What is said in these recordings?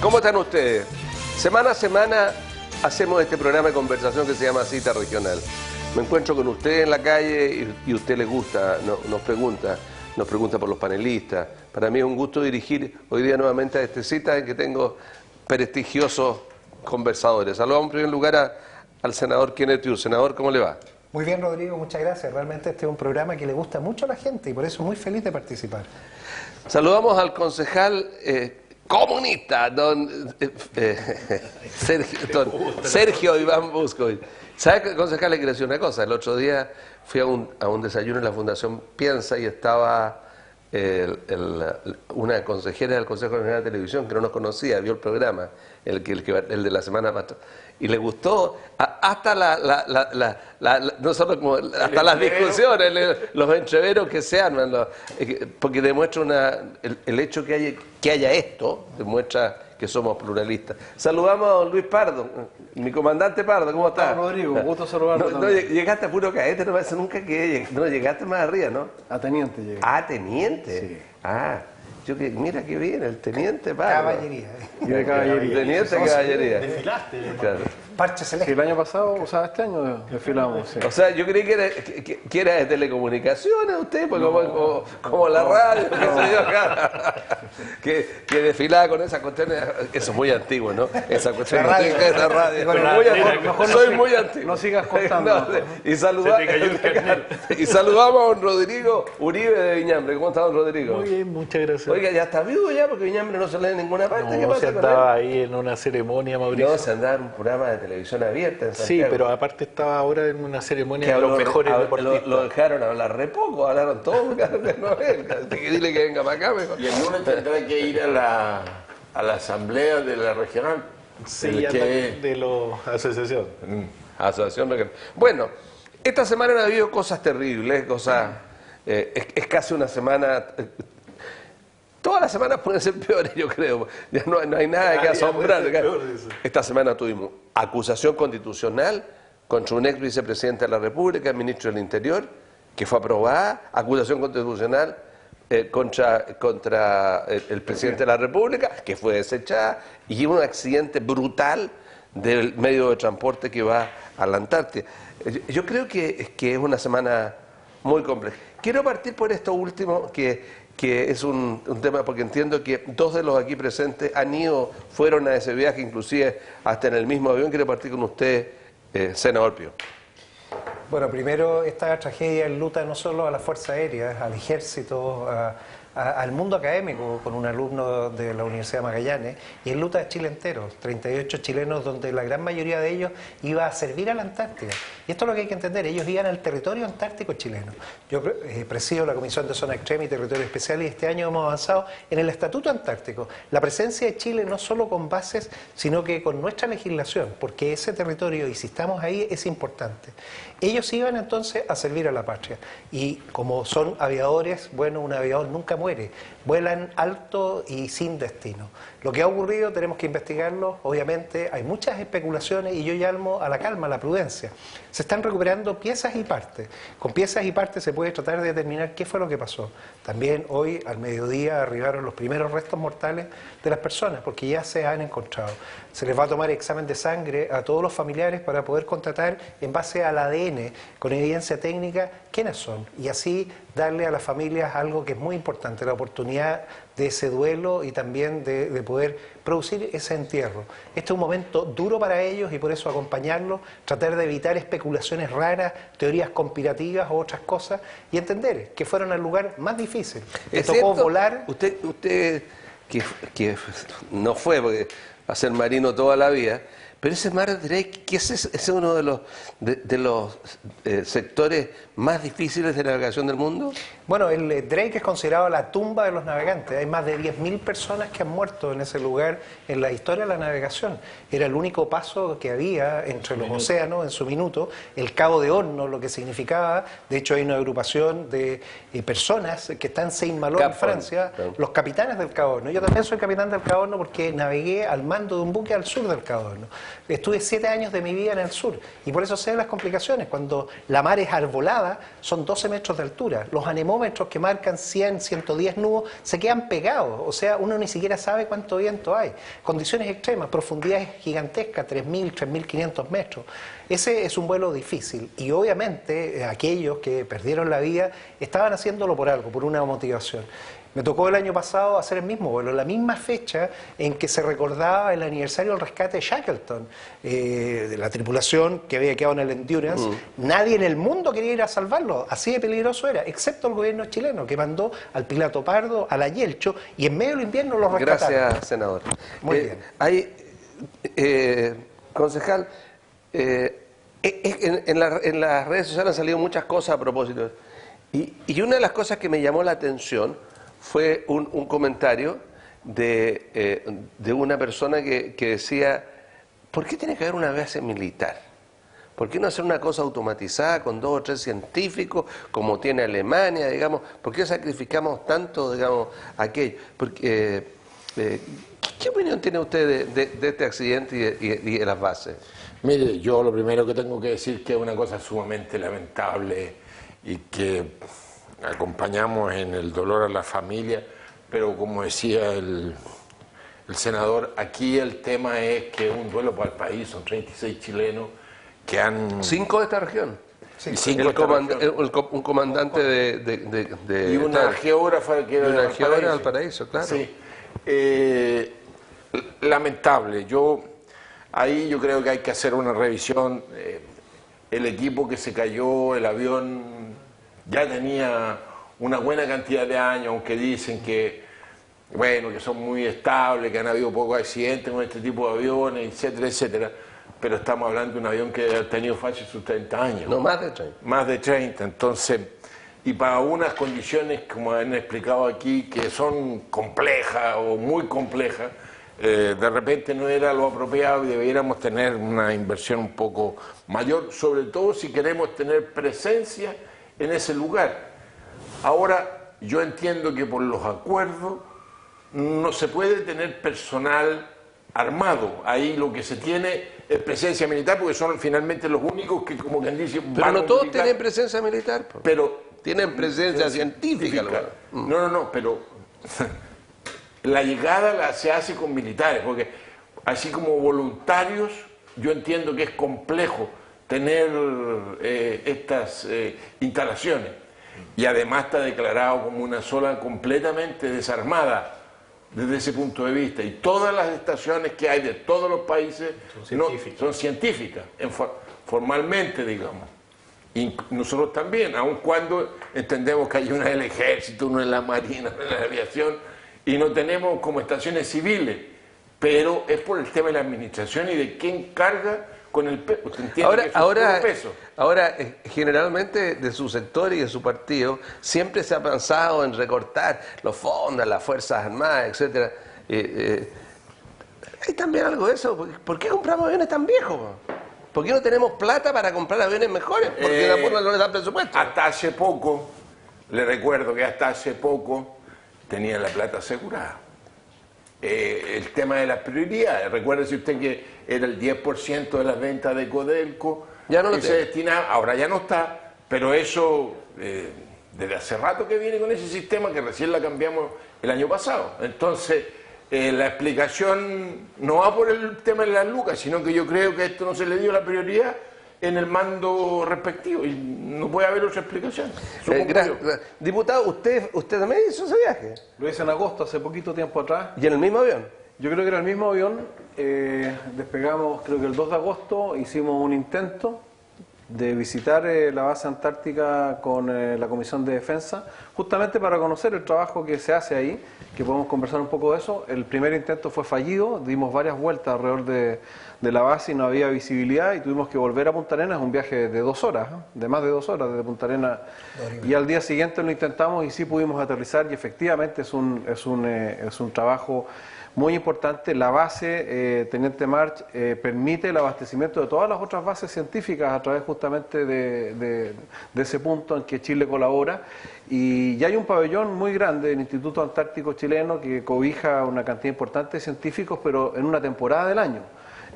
¿Cómo están ustedes? Semana a semana hacemos este programa de conversación que se llama Cita Regional. Me encuentro con usted en la calle y a usted le gusta, nos pregunta por los panelistas. Para mí es un gusto dirigir hoy día nuevamente a esta cita en que tengo prestigiosos conversadores. Saludamos en primer lugar al senador Kenneth Hughes. Senador, ¿cómo le va? Muy bien, Rodrigo, muchas gracias. Realmente este es un programa que le gusta mucho a la gente y por eso muy feliz de participar. Saludamos al concejal comunista, don Sergio Iván Buscoy. ¿Sabe, concejal? Le quiero decir una cosa. El otro día fui a un desayuno en la Fundación Piensa y estaba una consejera del Consejo General de Televisión que no nos conocía, vio el programa, el de la semana pasada, y le gustó hasta hasta las discusiones, los entreveros que se arman, porque demuestra el hecho que haya esto, demuestra que somos pluralistas. Saludamos a don Luis Pardo, mi comandante Pardo, ¿cómo está? Rodrigo, un gusto saludarlo. No, llegaste a puro caete, no parece nunca que no llegaste más arriba, ¿no? A teniente llegué. Ah, teniente. Sí. Ah, mira qué bien, el teniente Pardo. Caballería. Y de caballería. Teniente caballería. Desfilaste. Claro. Parche celeste. Sí, el año pasado, o sea, este año desfilamos. Sí. O sea, yo creí que era de telecomunicaciones usted, pues como la radio, qué sé yo, acá. Que desfilaba con esas cuestiones. Eso es muy antiguo, ¿no? Esa cuestión La radio. Esa radio. Mejor Soy muy antiguo. No sigas contando. Y saludamos a don Rodrigo Uribe de Viñambre. ¿Cómo está, don Rodrigo? Muy bien, muchas gracias. Oiga, ya está vivo ya, porque Viñambre no se lee en ninguna parte. ¿Qué No, pasa se con andaba él? ahí en una ceremonia, Mauricio. No, se andaba en un programa de televisión abierta en Sí, Santiago. pero aparte estaba ahora en una ceremonia Que de los mejores deportistas. lo dejaron hablar re poco, hablaron todos, que no venga, que dile que venga para acá mejor. Y el lunes tendrá que ir a la asamblea de la regional. Sí, ya de la asociación. Asociación Regional. Bueno, esta semana han habido cosas terribles, es casi una semana. Todas las semanas pueden ser peores, yo creo. Ya no hay nada que asombrar. Esta semana tuvimos acusación constitucional contra un ex vicepresidente de la República, el ministro del Interior, que fue aprobada, acusación constitucional contra el presidente de la República, que fue desechada, y un accidente brutal del medio de transporte que va a la Antártida. Yo creo que es una semana muy compleja. Quiero partir por esto último, que es un tema, porque entiendo que dos de los aquí presentes fueron a ese viaje, inclusive hasta en el mismo avión. Quiero partir con usted, senador Pío. Bueno, primero esta tragedia enluta no solo a la Fuerza Aérea, al Ejército, al mundo académico, con un alumno de la Universidad de Magallanes, y enluta a Chile entero, 38 chilenos, donde la gran mayoría de ellos iba a servir a la Antártida. Y esto es lo que hay que entender, ellos iban al territorio antártico chileno. Yo presido la Comisión de Zona Extrema y Territorio Especial y este año hemos avanzado en el Estatuto Antártico. La presencia de Chile no solo con bases, sino que con nuestra legislación, porque ese territorio, y si estamos ahí, es importante. Ellos iban entonces a servir a la patria. Y como son aviadores, bueno, un aviador nunca muere, vuelan alto y sin destino. Lo que ha ocurrido tenemos que investigarlo, obviamente hay muchas especulaciones y yo llamo a la calma, a la prudencia. Se están recuperando piezas y partes. Con piezas y partes se puede tratar de determinar qué fue lo que pasó. También hoy al mediodía arribaron los primeros restos mortales de las personas porque ya se han encontrado. Se les va a tomar examen de sangre a todos los familiares para poder constatar en base al ADN, con evidencia técnica, quiénes son. Y así darle a las familias algo que es muy importante, la oportunidad de ese duelo y también de poder producir ese entierro. Este es un momento duro para ellos y por eso acompañarlos, tratar de evitar especulaciones raras, teorías conspirativas o otras cosas y entender que fueron al lugar más difícil. Les tocó volar. Usted que no fue porque va a ser marino toda la vida, pero ese mar Drake, que es uno de los sectores más difíciles de navegación del mundo. Bueno, el Drake es considerado la tumba de los navegantes. Hay más de 10.000 personas que han muerto en ese lugar en la historia de la navegación. Era el único paso que había entre los océanos en su minuto. El Cabo de Hornos, lo que significaba, de hecho hay una agrupación de personas que están en Saint-Malo, en Francia, los capitanes del Cabo de Hornos. Yo también soy capitán del Cabo de Hornos porque navegué al mando de un buque al sur del Cabo de Hornos. Estuve 7 años de mi vida en el sur y por eso sé las complicaciones. Cuando la mar es arbolada, son 12 metros de altura. Los anemómetros que marcan 100, 110 nudos se quedan pegados. O sea, uno ni siquiera sabe cuánto viento hay. Condiciones extremas, profundidades gigantescas, 3.000, 3.500 metros. Ese es un vuelo difícil y obviamente aquellos que perdieron la vida estaban haciéndolo por algo, por una motivación. Me tocó el año pasado hacer el mismo vuelo, la misma fecha en que se recordaba el aniversario del rescate de Shackleton, de la tripulación que había quedado en el Endurance. Nadie en el mundo quería ir a salvarlo, así de peligroso era, excepto el gobierno chileno, que mandó al Pilato Pardo, a la Yelcho, y en medio del invierno los rescataron. Gracias, senador. Muy bien. Concejal, en las redes sociales han salido muchas cosas a propósito. Y una de las cosas que me llamó la atención fue un comentario de una persona que decía, ¿por qué tiene que haber una base militar? ¿Por qué no hacer una cosa automatizada con 2 o 3 científicos como tiene Alemania, digamos? ¿Por qué sacrificamos tanto, digamos, aquello? Porque, ¿qué opinión tiene usted de este accidente y de las bases? Mire, yo lo primero que tengo que decir que es una cosa sumamente lamentable y que acompañamos en el dolor a la familia, pero como decía el senador, aquí el tema es que es un duelo para el país, son 36 chilenos que han... 5 de esta región. Y 5 de esta región. Un comandante de Y una geógrafa que era de Valparaíso, claro. Sí. Lamentable. Ahí yo creo que hay que hacer una revisión. El equipo que se cayó, el avión ya tenía una buena cantidad de años, aunque dicen que, bueno, que son muy estables, que han habido pocos accidentes con este tipo de aviones, etcétera, etcétera. Pero estamos hablando de un avión que ha tenido fácil sus 30 años. No, más de 30. Más de 30, entonces, y para unas condiciones, como han explicado aquí, que son complejas o muy complejas, de repente no era lo apropiado y debiéramos tener una inversión un poco mayor, sobre todo si queremos tener presencia en ese lugar. Ahora, yo entiendo que por los acuerdos no se puede tener personal armado. Ahí lo que se tiene es presencia militar, porque son finalmente los únicos que, como quien dice, Pero no todos tienen presencia militar. Pero tienen presencia científica. No, pero la llegada se hace con militares, porque así como voluntarios, yo entiendo que es complejo tener estas instalaciones. Y además está declarado como una zona completamente desarmada desde ese punto de vista. Y todas las estaciones que hay de todos los países son científicas, formalmente, digamos. Y nosotros también, aun cuando entendemos que hay una del ejército, una en la marina, una en la aviación, y no tenemos como estaciones civiles, pero es por el tema de la administración y de quién carga con el peso. Ahora, generalmente de su sector y de su partido siempre se ha pensado en recortar los fondos, las Fuerzas Armadas, etcétera. Hay también algo de eso. ¿Por qué compramos aviones tan viejos? ¿Por qué no tenemos plata para comprar aviones mejores? Porque la forma no les da presupuesto. Hasta hace poco, le recuerdo que hasta hace poco tenían la plata asegurada. El tema de las prioridades, recuérdese usted que era el 10% de las ventas de Codelco, ya no lo que se destinaba, ahora ya no está, pero eso desde hace rato que viene con ese sistema, que recién la cambiamos el año pasado. Entonces, la explicación no va por el tema de las lucas, sino que yo creo que a esto no se le dio la prioridad en el mando respectivo y no puede haber otra explicación. Diputado, ¿usted también hizo ese viaje? Lo hice en agosto, hace poquito tiempo atrás. ¿Y en el mismo avión? Yo creo que era el mismo avión. Despegamos, creo que el 2 de agosto, hicimos un intento de visitar la base antártica con la Comisión de Defensa, justamente para conocer el trabajo que se hace ahí, que podemos conversar un poco de eso. El primer intento fue fallido, dimos varias vueltas alrededor de la base y no había visibilidad y tuvimos que volver a Punta Arenas, un viaje de 2 horas, de más de 2 horas desde Punta Arenas, y al día siguiente lo intentamos y sí pudimos aterrizar y efectivamente es un trabajo muy importante. La base, Teniente March, permite el abastecimiento de todas las otras bases científicas a través justamente de ese punto en que Chile colabora. Y ya hay un pabellón muy grande del Instituto Antártico Chileno que cobija una cantidad importante de científicos, pero en una temporada del año.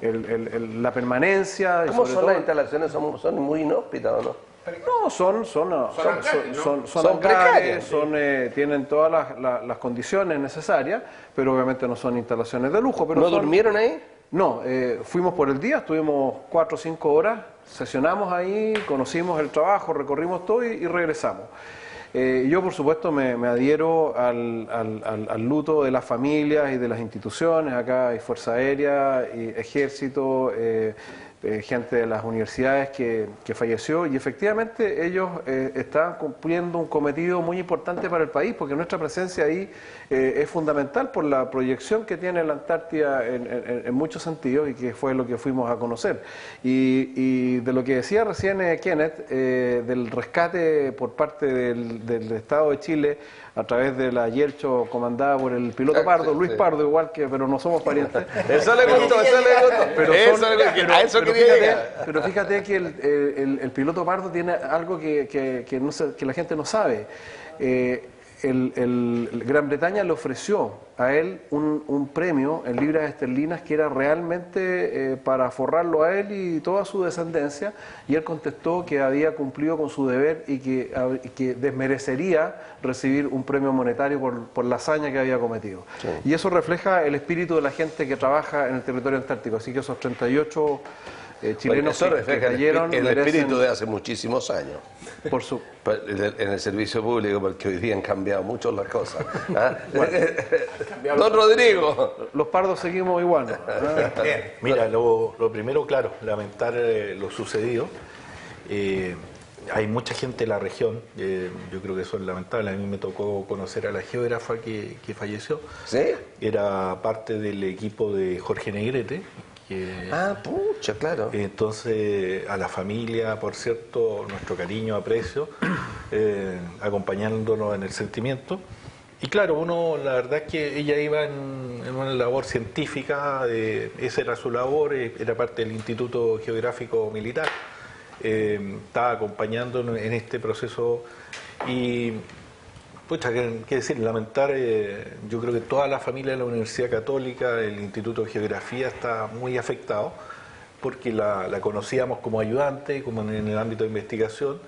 la permanencia. ¿Cómo sobre son todo, las instalaciones? ¿Son muy inhóspitas o no? No, son Son precarias, hangares, tienen todas las condiciones necesarias, pero obviamente no son instalaciones de lujo. Pero ¿No durmieron ahí? No, fuimos por el día, estuvimos 4 o 5 horas, sesionamos ahí, conocimos el trabajo, recorrimos todo y regresamos. Yo, por supuesto, me adhiero al luto de las familias y de las instituciones. Acá hay Fuerza Aérea, y Ejército, gente de las universidades que falleció, y efectivamente ellos están cumpliendo un cometido muy importante para el país, porque nuestra presencia ahí es fundamental por la proyección que tiene la Antártida en muchos sentidos, y que fue lo que fuimos a conocer. Y de lo que decía recién Kenneth, del rescate por parte del Estado de Chile a través de la Yelcho comandada por el piloto Pardo, Luis Pardo, igual que, pero no somos parientes. Eso le gustó, eso le gustó. A eso quería llegar. Pero fíjate que el piloto Pardo tiene algo que la gente no sabe. Gran Bretaña le ofreció a él un premio en libras esterlinas que era realmente para forrarlo a él y toda su descendencia, y él contestó que había cumplido con su deber y que desmerecería recibir un premio monetario por la hazaña que había cometido. Sí. Y eso refleja el espíritu de la gente que trabaja en el territorio antártico. Así que esos 38 chilenos que cayeron el espíritu de hace muchísimos años. En el servicio público, porque hoy día han cambiado mucho las cosas. ¿Ah? Don Rodrigo. Los pardos seguimos igual, ¿no? Bien. Mira, lo primero, claro, lamentar lo sucedido. Hay mucha gente en la región, yo creo que eso es lamentable. A mí me tocó conocer a la geógrafa que falleció. ¿Sí? Era parte del equipo de Jorge Negrete. Pucha, claro. Entonces, a la familia, por cierto, nuestro cariño, aprecio, acompañándonos en el sentimiento. Y claro, la verdad es que ella iba en una labor científica, esa era su labor, era parte del Instituto Geográfico Militar, estaba acompañándonos en este proceso y... Pucha, qué decir, lamentar, yo creo que toda la familia de la Universidad Católica, el Instituto de Geografía está muy afectado, porque la conocíamos como ayudante, como en el ámbito de investigación,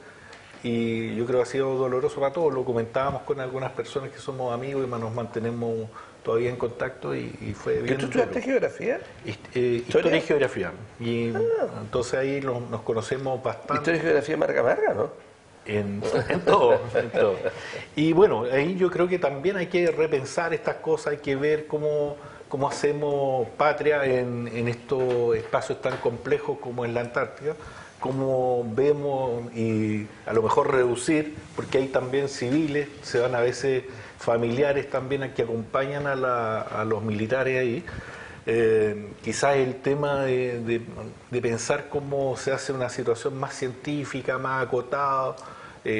y yo creo que ha sido doloroso para todos. Lo comentábamos con algunas personas que somos amigos y nos mantenemos todavía en contacto, y fue bien. ¿Tú estudiaste geografía? Historia y geografía. Y entonces ahí nos conocemos bastante. Historia y geografía marca, ¿no? En todo. Y bueno, ahí yo creo que también hay que repensar estas cosas, hay que ver cómo hacemos patria en estos espacios tan complejos como en la Antártida, cómo vemos y a lo mejor reducir, porque hay también civiles, se van a veces familiares también que acompañan a los militares ahí. Quizás el tema de pensar cómo se hace una situación más científica, más acotada,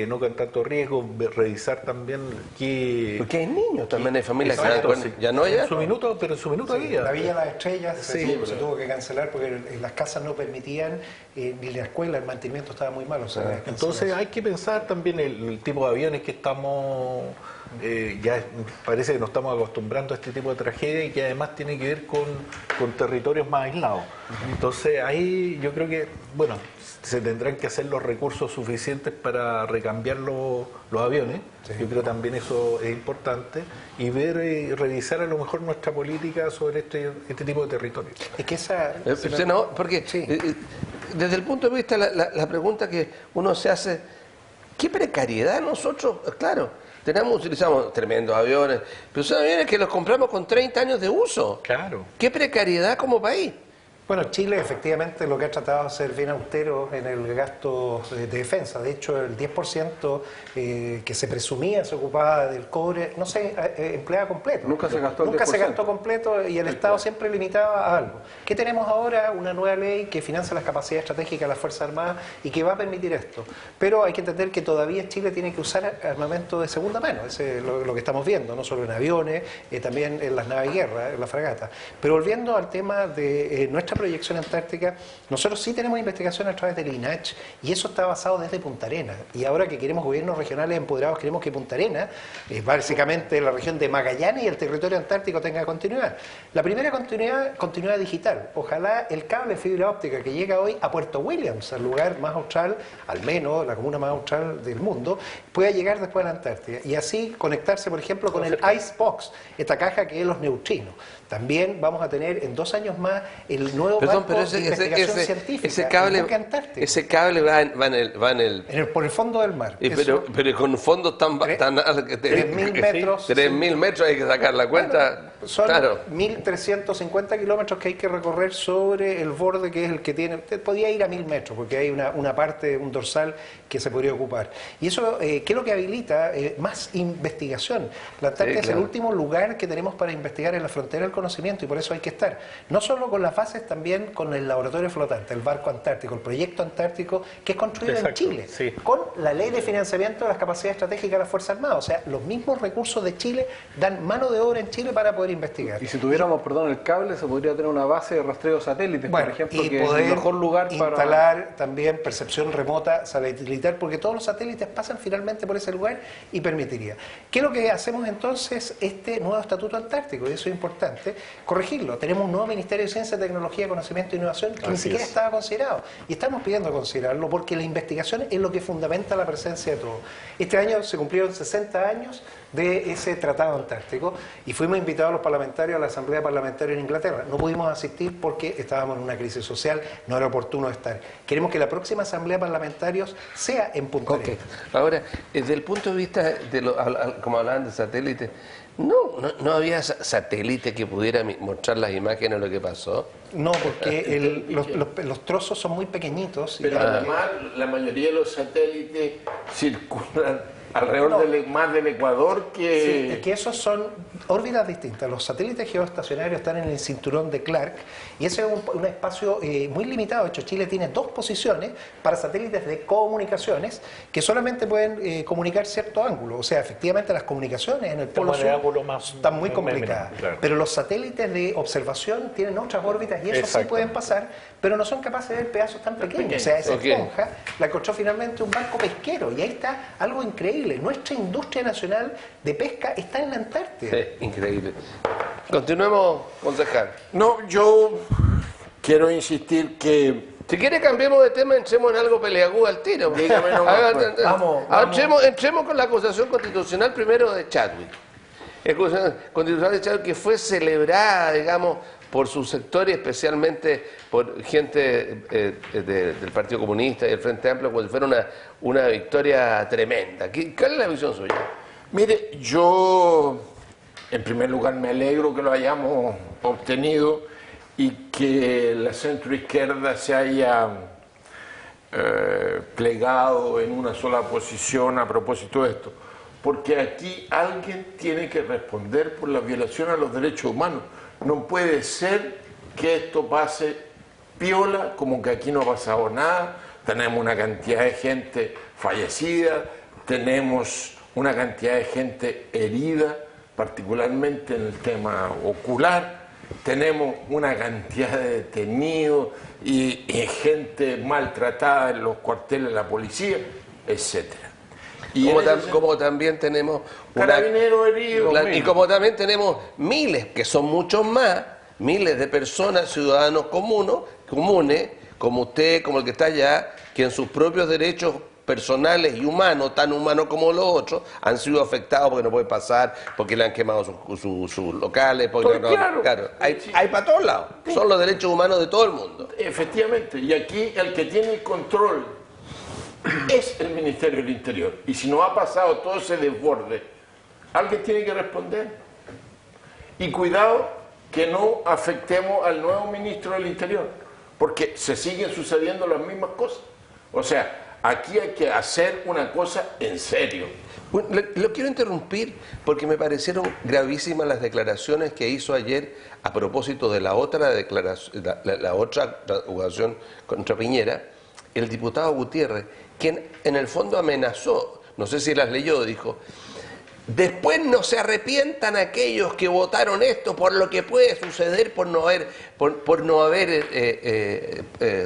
no con tanto riesgo, revisar también porque hay niños también, hay familias que ya no hay. En su minuto había. La Villa de las Estrellas se tuvo que cancelar porque las casas no permitían, ni la escuela, el mantenimiento estaba muy malo. Entonces hay que pensar también el tipo de aviones que estamos... ya parece que nos estamos acostumbrando a este tipo de tragedia, y que además tiene que ver con territorios más aislados. Entonces ahí yo creo que, bueno, se tendrán que hacer los recursos suficientes para recambiar los aviones. Sí. Yo creo también eso es importante, y ver y revisar a lo mejor nuestra política sobre este tipo de territorios. Es que esa... no, porque desde el punto de vista, la pregunta que uno se hace, ¿qué precariedad nosotros? Claro, utilizamos tremendos aviones, pero son aviones que los compramos con 30 años de uso. Claro. ¿Qué precariedad como país? Bueno, Chile efectivamente lo que ha tratado de ser bien austero en el gasto de defensa. De hecho, el 10% que se presumía se ocupaba del cobre no se empleaba completo. Nunca se gastó completo, y el Estado siempre limitaba a algo. ¿Qué tenemos ahora? Una nueva ley que financia las capacidades estratégicas de las Fuerzas Armadas y que va a permitir esto. Pero hay que entender que todavía Chile tiene que usar armamento de segunda mano. Ese es lo que estamos viendo, no solo en aviones, también en las naves de guerra, en las fragatas. Pero volviendo al tema de nuestra nuestra proyección antártica, nosotros sí tenemos investigación a través del INACH y eso está basado desde Punta Arenas. Y ahora que queremos gobiernos regionales empoderados, queremos que Punta Arenas, básicamente la región de Magallanes y el territorio antártico, tenga continuidad. La primera continuidad digital. Ojalá el cable fibra óptica que llega hoy a Puerto Williams, al lugar más austral, al menos la comuna más austral del mundo, pueda llegar después a la Antártida y así conectarse, por ejemplo, con el Icebox, esta caja que es los neutrinos. También vamos a tener en 2 años más el nuevo barco de investigación científica. Ese cable va en el por el fondo del mar. Pero con fondos tan 3.000 metros. 3.000 metros hay que sacar la cuenta. Bueno, son 1.350 kilómetros que hay que recorrer sobre el borde que es el que tiene. Usted podía ir a 1.000 metros porque hay una parte, un dorsal que se podría ocupar. Y eso, ¿qué es lo que habilita? Más investigación. La Antártida es el último lugar que tenemos para investigar en la frontera del conocimiento y por eso hay que estar. No solo con las bases, también con el laboratorio flotante, el barco antártico, el proyecto antártico que es construido en Chile, con la ley de financiamiento de las capacidades estratégicas de las Fuerzas Armadas. O sea, los mismos recursos de Chile dan mano de obra en Chile para poder investigar. Y si tuviéramos, el cable, se podría tener una base de rastreo de satélites, por ejemplo, que es el mejor lugar para instalar también percepción remota satelital, porque todos los satélites pasan finalmente por ese lugar y permitiría. ¿Qué es lo que hacemos entonces? Este nuevo estatuto antártico, y eso es importante, corregirlo. Tenemos un nuevo Ministerio de Ciencia, Tecnología, Conocimiento e Innovación que ni siquiera estaba considerado. Y estamos pidiendo considerarlo porque la investigación es lo que fundamenta la presencia de todo. Este año se cumplieron 60 años de ese tratado antártico y fuimos invitados los parlamentarios a la Asamblea Parlamentaria en Inglaterra. No pudimos asistir porque estábamos en una crisis social, no era oportuno estar. Queremos que la próxima Asamblea Parlamentaria sea en Punta Arenas. Ahora, desde el punto de vista de como hablaban de satélites, no había satélite que pudiera mostrar las imágenes de lo que pasó. No, porque los trozos son muy pequeñitos. Pero además la mayoría de los satélites circulan alrededor más del Ecuador que... Sí, es que esos son órbitas distintas. Los satélites geoestacionarios están en el cinturón de Clark y ese es un espacio muy limitado. De hecho, Chile tiene 2 posiciones para satélites de comunicaciones que solamente pueden comunicar cierto ángulo. O sea, efectivamente las comunicaciones en el polo sur están muy complicadas. Claro. Pero los satélites de observación tienen otras órbitas y esos sí pueden pasar, pero no son capaces de ver pedazos tan pequeños. O sea, esa esponja la encontró finalmente un barco pesquero y ahí está algo increíble. Nuestra industria nacional de pesca está en la Antártida. Sí, increíble. Continuemos, concejal. No, yo quiero insistir que... Si quiere cambiemos de tema, entremos en algo peleagudo al tiro. Dígame nomás. Vamos. Entremos con la acusación constitucional primero de Chadwick. La acusación constitucional de Chadwick que fue celebrada, digamos, por su sector y especialmente por gente del Partido Comunista y del Frente Amplio, como si fuera una victoria tremenda. ¿Cuál es la visión suya? Mire, yo en primer lugar me alegro que lo hayamos obtenido y que la centroizquierda se haya plegado en una sola posición a propósito de esto, porque aquí alguien tiene que responder por la violación a los derechos humanos. No puede ser que esto pase piola, como que aquí no ha pasado nada. Tenemos una cantidad de gente fallecida, tenemos una cantidad de gente herida, particularmente en el tema ocular, tenemos una cantidad de detenidos y gente maltratada en los cuarteles de la policía, etcétera. Como también tenemos carabineros heridos. Y como también tenemos miles, que son muchos más, miles de personas, ciudadanos comunes, como usted, como el que está allá, que en sus propios derechos personales y humanos, tan humanos como los otros, han sido afectados porque no pueden pasar, porque le han quemado sus locales. Porque claro, hay para todos lados. Sí. Son los derechos humanos de todo el mundo. Efectivamente. Y aquí el que tiene el control es el Ministerio del Interior. Y si no ha pasado todo ese desborde, alguien tiene que responder. Y cuidado que no afectemos al nuevo ministro del Interior, porque se siguen sucediendo las mismas cosas. O sea, aquí hay que hacer una cosa en serio. Bueno, lo quiero interrumpir porque me parecieron gravísimas las declaraciones que hizo ayer a propósito de la otra declaración, la otra acusación contra Piñera, el diputado Gutiérrez, quien en el fondo amenazó, no sé si las leyó, dijo, después no se arrepientan aquellos que votaron esto por lo que puede suceder por no haber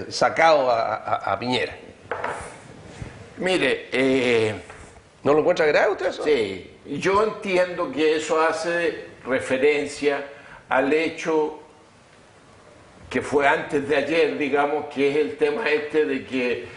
sacado a Piñera. Mire, ¿No lo encuentra grave usted eso? sí, yo entiendo que eso hace referencia al hecho que fue antes de ayer, digamos, que es el tema este de que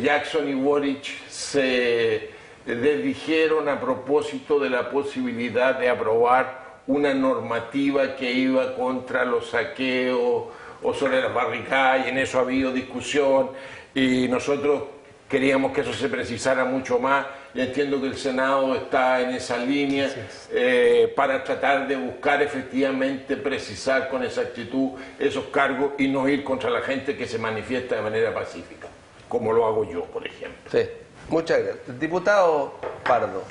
Jackson y Boric se desdijeron a propósito de la posibilidad de aprobar una normativa que iba contra los saqueos o sobre las barricadas, y en eso ha habido discusión, y nosotros queríamos que eso se precisara mucho más, y entiendo que el Senado está en esa línea para tratar de buscar efectivamente precisar con exactitud esos cargos y no ir contra la gente que se manifiesta de manera pacífica, como lo hago yo, por ejemplo. Sí, muchas gracias. Diputado Pardo.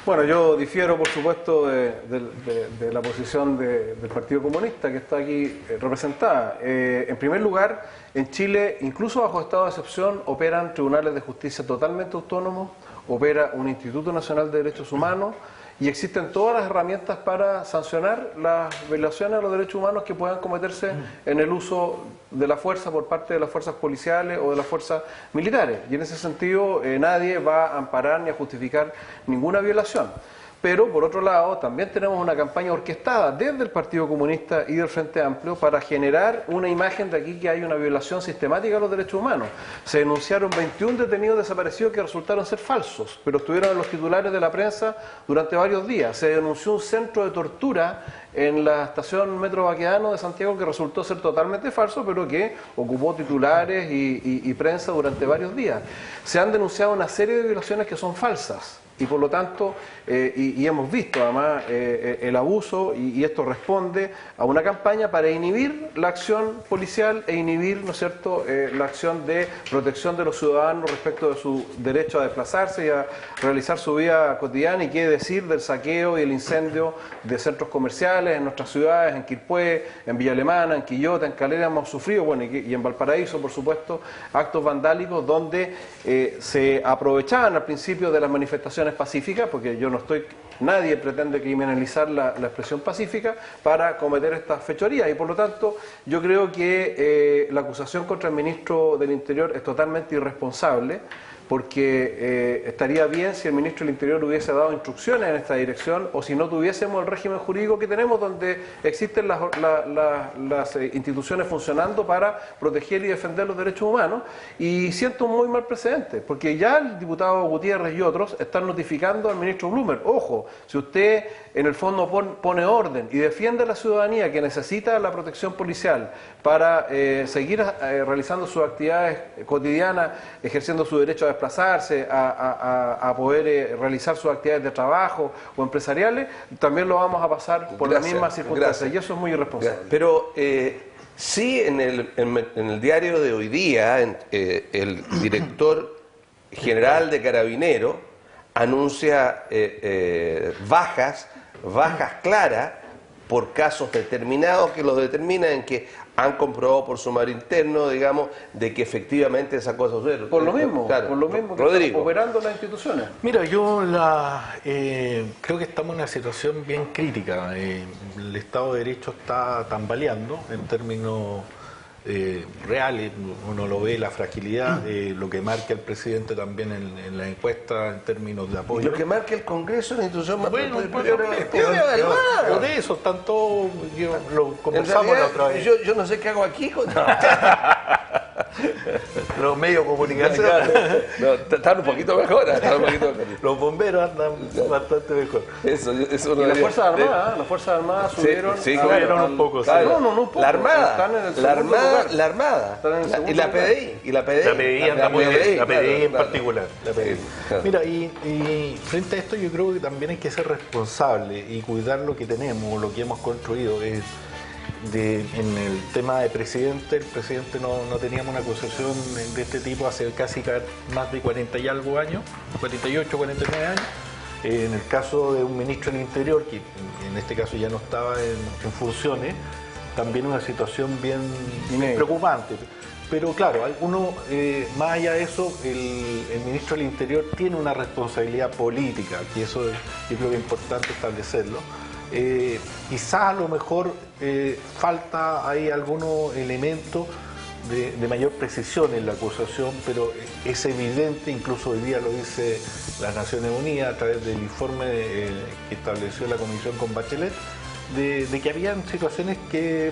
Bueno, yo difiero, por supuesto, de la posición del Partido Comunista, que está aquí representada. En primer lugar, en Chile, incluso bajo estado de excepción, operan tribunales de justicia totalmente autónomos, opera un Instituto Nacional de Derechos Humanos, y existen todas las herramientas para sancionar las violaciones a los derechos humanos que puedan cometerse en el uso de la fuerza por parte de las fuerzas policiales o de las fuerzas militares. Y en ese sentido nadie va a amparar ni a justificar ninguna violación. Pero, por otro lado, también tenemos una campaña orquestada desde el Partido Comunista y del Frente Amplio para generar una imagen de aquí que hay una violación sistemática de los derechos humanos. Se denunciaron 21 detenidos desaparecidos que resultaron ser falsos, pero estuvieron en los titulares de la prensa durante varios días. Se denunció un centro de tortura en la estación Metro Baquedano de Santiago que resultó ser totalmente falso, pero que ocupó titulares y prensa durante varios días. Se han denunciado una serie de violaciones que son falsas. Y por lo tanto, y hemos visto además el abuso, y esto responde a una campaña para inhibir la acción policial e inhibir, ¿no es cierto?, la acción de protección de los ciudadanos respecto de su derecho a desplazarse y a realizar su vida cotidiana, y qué decir del saqueo y el incendio de centros comerciales en nuestras ciudades, en Quilpué, en Villa Alemana, en Quillota, en Calera. Hemos sufrido, bueno, y en Valparaíso, por supuesto, actos vandálicos donde se aprovechaban al principio de las manifestaciones pacíficas, porque nadie pretende criminalizar la expresión pacífica, para cometer estas fechorías. Y por lo tanto, yo creo que la acusación contra el ministro del Interior es totalmente irresponsable, porque estaría bien si el ministro del Interior hubiese dado instrucciones en esta dirección, o si no tuviésemos el régimen jurídico que tenemos, donde existen las instituciones funcionando para proteger y defender los derechos humanos. Y siento un muy mal precedente, porque ya el diputado Gutiérrez y otros están notificando al ministro Blumer: ojo, si usted en el fondo pone orden y defiende a la ciudadanía que necesita la protección policial para seguir realizando sus actividades cotidianas, ejerciendo su derecho a desplazarse, a poder realizar sus actividades de trabajo o empresariales, también lo vamos a pasar por las mismas circunstancias. Y eso es muy irresponsable. Pero sí, en el diario de hoy día, el director general de Carabineros anuncia bajas claras por casos determinados, que los determinan en que han comprobado por sumario interno, digamos, de que efectivamente esa cosa sucede. Por lo mismo, claro. por lo mismo que Rodrigo. están operando las instituciones. Mira, yo creo que estamos en una situación bien crítica. El Estado de Derecho está tambaleando en términos reales. Uno lo ve, la fragilidad, lo que marca el presidente también en la encuesta en términos de Y apoyo. lo que marca el Congreso es la institución más Bueno, por de eso, tanto lo conversamos la otra vez. Yo no sé qué hago aquí. Los medios de comunicación, No, están un poquito mejor. los bomberos andan bastante mejor. Eso Y no las Fuerzas Armadas, las Fuerzas Armadas subieron. sí, subieron un poco, sí. Claro. No, un poco. La Armada. Están en el segundo lugar. La Armada. Están en el segundo Y la lugar. PDI. La PDI anda muy bien, la PDI en claro. particular. La PDI. Sí, claro. Mira, y frente a esto yo creo que también hay que ser responsable y cuidar lo que tenemos, lo que hemos construido. En el tema de presidente, el presidente no teníamos una acusación de este tipo hace casi más de 40 y algo años, 48, 49 años. En el caso de un ministro del Interior, que en este caso ya no estaba en funciones, también una situación bien preocupante. Pero claro, más allá de eso, el ministro del Interior tiene una responsabilidad política, que eso yo creo que es importante establecerlo. Quizás a lo mejor falta ahí algunos elementos de mayor precisión en la acusación, pero es evidente, incluso hoy día lo dice las Naciones Unidas a través del informe que estableció la Comisión con Bachelet, de que habían situaciones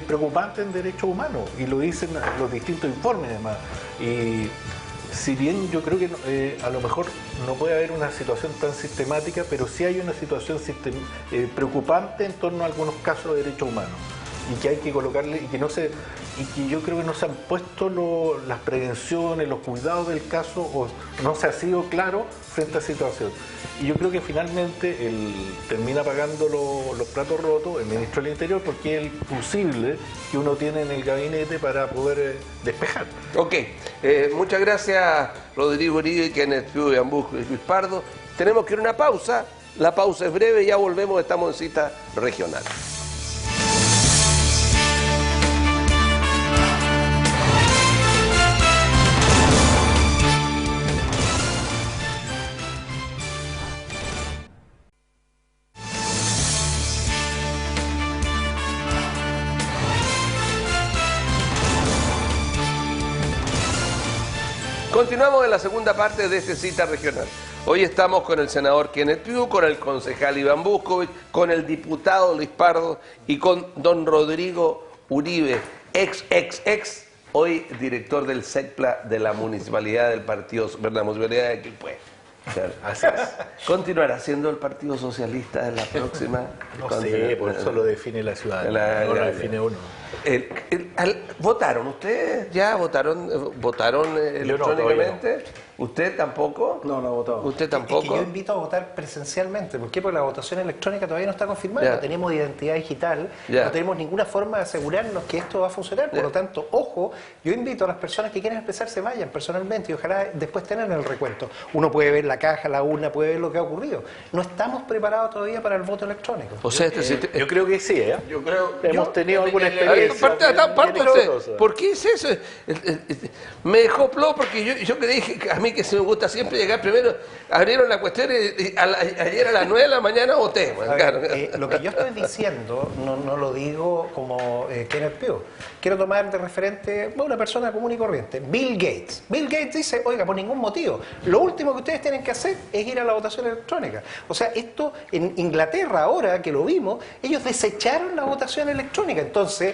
preocupantes en derechos humanos, y lo dicen los distintos informes además. Y si bien yo creo que a lo mejor no puede haber una situación tan sistemática, pero sí hay una situación preocupante en torno a algunos casos de derechos humanos, y que hay que colocarle, y que yo creo que no se han puesto las prevenciones, los cuidados del caso, o no se ha sido claro frente a esa situación. Y yo creo que finalmente él termina pagando los platos rotos, el ministro del Interior, porque es el fusible que uno tiene en el gabinete para poder despejar. Ok, muchas gracias Rodrigo Uribe, Kenneth Pugh, Viambusco y Luis Pardo. Tenemos que ir a una pausa, la pausa es breve, ya volvemos, estamos en Cita Regional. Continuamos en la segunda parte de este Cita Regional. Hoy estamos con el senador Kenneth Pugh, con el concejal Iván Buscovich, con el diputado Luis Pardo y con don Rodrigo Uribe, ex, hoy director del SECPLA de la Municipalidad del Partido, de la Municipalidad de Quilpué. Así es. ¿Continuará siendo el Partido Socialista en la próxima? No sé, por eso lo define la ciudad, no lo define uno. ¿Votaron ustedes? ¿Ya votaron electrónicamente? ¿Usted tampoco? No he votado. ¿Usted Es tampoco? que yo invito a votar presencialmente. ¿Por qué? Porque la votación electrónica todavía no está confirmada. Ya. No tenemos identidad digital, Ya. no tenemos ninguna forma de asegurarnos que esto va a funcionar. Por Ya. lo tanto, ojo, yo invito a las personas que quieren expresarse, vayan personalmente y ojalá después tengan el recuento. Uno puede ver la caja, la urna, puede ver lo que ha ocurrido. No estamos preparados todavía para el voto electrónico. O sea, Yo creo que sí, ¿eh? Yo creo... Hemos tenido alguna Aparte, experiencia. usted, ¿por qué hice eso? Me dejó plo porque yo que dije a mí que se me gusta siempre llegar primero, abrieron la cuestión y ayer a las 9 de la mañana voté. A ver, lo que yo estoy diciendo no lo digo como Kenneth Pugh. Quiero tomar de referente a una persona común y corriente, Bill Gates. Bill Gates dice, oiga, por ningún motivo, lo último que ustedes tienen que hacer es ir a la votación electrónica. O sea, esto en Inglaterra, ahora que lo vimos, ellos desecharon la votación electrónica. Entonces,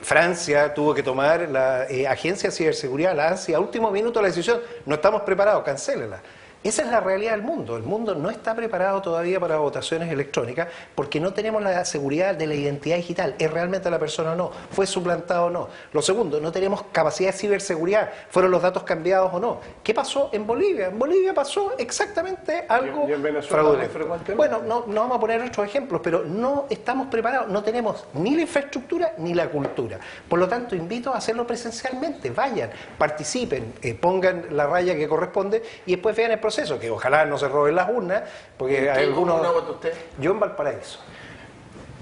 Francia tuvo que tomar, la Agencia de Ciberseguridad, la ANSI, a último minuto la decisión, no estamos preparados, cancélela. Esa es la realidad del mundo. El mundo no está preparado todavía para votaciones electrónicas porque no tenemos la seguridad de la identidad digital. ¿Es realmente la persona o no? ¿Fue suplantado o no? Lo segundo, no tenemos capacidad de ciberseguridad. ¿Fueron los datos cambiados o no? ¿Qué pasó en Bolivia? En Bolivia pasó exactamente algo ¿Y en Venezuela fraudulento. frecuentemente? Bueno, no vamos a poner otros ejemplos, pero no estamos preparados. No tenemos ni la infraestructura ni la cultura. Por lo tanto, invito a hacerlo presencialmente. Vayan, participen, pongan la raya que corresponde y después vean el proceso, que ojalá no se roben las urnas, porque hay algunos... ¿Cómo vota usted? Yo en Valparaíso.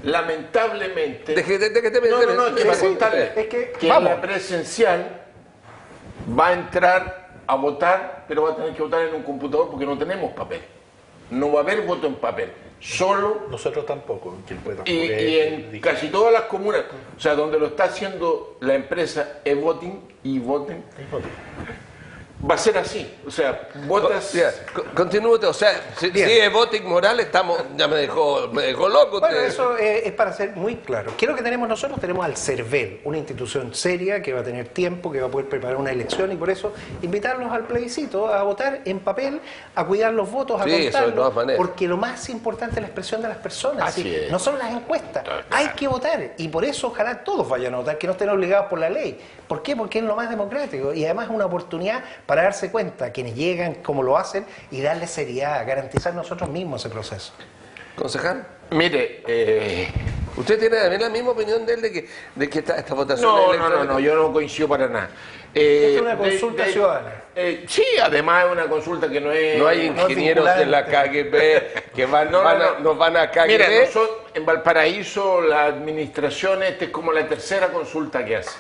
Lamentablemente... Deje No, es que para Sí, contarle es que en vamos. la presencial va a entrar a votar, pero va a tener que votar en un computador porque no tenemos papel. No va a haber voto en papel, solo... Nosotros tampoco. Y en casi todas las comunas, o sea, donde lo está haciendo la empresa e-voting, va a ser así. O sea, votas... Continúe, o sea, si es voting moral, ya me dejó loco Bueno, usted. eso es para ser muy claro. ¿Qué es lo que tenemos nosotros? Tenemos al CERVEL, una institución seria que va a tener tiempo, que va a poder preparar una elección y por eso invitarlos al plebiscito, a votar en papel, a cuidar los votos, a Sí, eso de contarlos, todas maneras. porque lo más importante es la expresión de las personas, Así ¿sí? es. No son las encuestas. Hay que votar y por eso ojalá todos vayan a votar, que no estén obligados por la ley. ¿Por qué? Porque es lo más democrático y además es una oportunidad para darse cuenta quienes llegan, cómo lo hacen y darle seriedad, garantizar nosotros mismos ese proceso. Concejal, Mire, ¿usted tiene también la misma opinión de él de que esta votación no, yo no coincido para nada. Es una consulta ciudadana. Sí, además es una consulta que no es... No hay ingenieros de la KGB que nos van a KGB. Mira, nosotros en Valparaíso, la administración, esta es como la tercera consulta que hace.